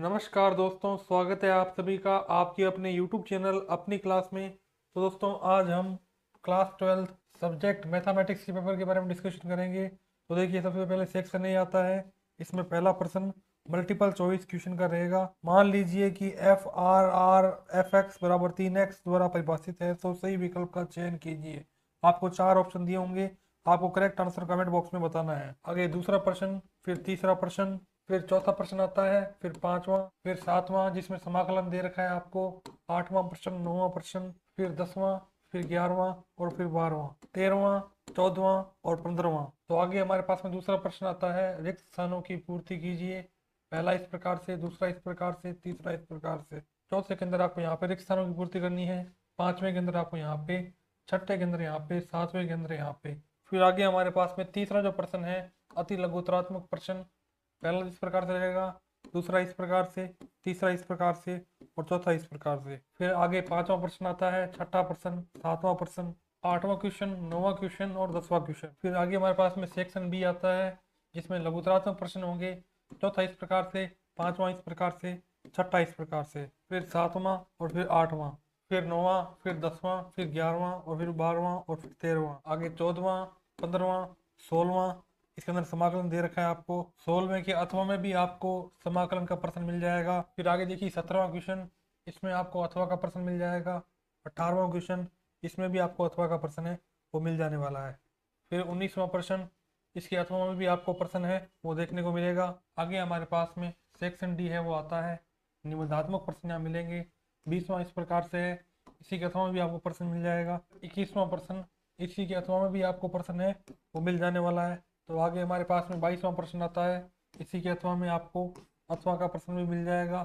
नमस्कार दोस्तों, स्वागत है आप सभी का आपके अपने YouTube चैनल अपनी क्लास में। तो दोस्तों, आज हम क्लास 12 सब्जेक्ट मैथमेटिक्स के पेपर के बारे में डिस्कशन करेंगे। तो देखिए, सबसे पहले सेक्शन ए आता है। इसमें पहला प्रश्न मल्टीपल चॉइस क्वेश्चन का रहेगा। मान लीजिए कि F R R F x बराबर 3x द्वारा परिभाषित है, तो सही विकल्प का चयन कीजिए। आपको 4 ऑप्शन दिए होंगे, आपको करेक्ट आंसर कमेंट बॉक्स में बताना है। आगे दूसरा प्रश्न, फिर तीसरा प्रश्न, फिर चौथा प्रश्न आता है, फिर पांचवा, फिर सातवां जिसमें समाकलन दे रखा है आपको, आठवां प्रश्न, नौवां प्रश्न, फिर 10वां, फिर 11वां और फिर 12वां, 13वां, 14वां और 15वां। तो आगे हमारे पास में दूसरा प्रश्न आता है, रिक्त स्थानों की पूर्ति कीजिए। पहला इस प्रकार से, दूसरा इस प्रकार से, तीसरा इस प्रकार से। चौथे के अंदर आपको यहाँ पे रिक्त स्थानों की पूर्ति करनी है, पांचवें के अंदर आपको यहाँ पे, छठे के अंदर यहाँ पे, सातवें के अंदर यहाँ पे। फिर आगे हमारे पास में तीसरा जो प्रश्न है, अति लघुतरात्मक प्रश्न। पहला इस प्रकार से रहेगा, दूसरा इस प्रकार से, तीसरा इस प्रकार से और चौथा इस प्रकार से। फिर आगे पांचवा प्रश्न आता है, छठा प्रश्न, सातवां प्रश्न, आठवां क्वेश्चन, नौवां क्वेश्चन और 10वां क्वेश्चन। फिर आगे हमारे पास में सेक्शन बी आता है, जिसमें लघुतरात्मक प्रश्न होंगे। चौथा इस प्रकार से, पांचवा इस प्रकार से, छठा इस प्रकार से, फिर सातवां और फिर आठवां, फिर नौवां, फिर 10वां, फिर 11वां और फिर 12वां और फिर 13वां। आगे 14वां, 15वां, 16वां। इसके अंदर समाकलन दे रखा है आपको। 16वें के अथवा में भी आपको समाकलन का प्रश्न मिल जाएगा। फिर आगे देखिए 17वां क्वेश्चन, इसमें आपको अथवा का प्रश्न मिल जाएगा। 18वां क्वेश्चन, इसमें भी आपको अथवा का प्रश्न है, वो मिल जाने वाला है। फिर 19वां प्रश्न, इसके अथवा में भी आपको प्रश्न है, वो देखने को मिलेगा। आगे हमारे पास में सेक्शन डी है, वो आता है। निबंधात्मक प्रश्न यहाँ मिलेंगे। 20वां इस प्रकार से है, इसी के अथवा में भी आपको प्रश्न मिल जाएगा। 21वां प्रश्न, इसी के अथवा में भी आपको प्रश्न है, वो मिल जाने वाला है। तो आगे हमारे पास में 22वां प्रश्न आता है, इसी के अथवा में आपको अथवा का प्रश्न भी मिल जाएगा।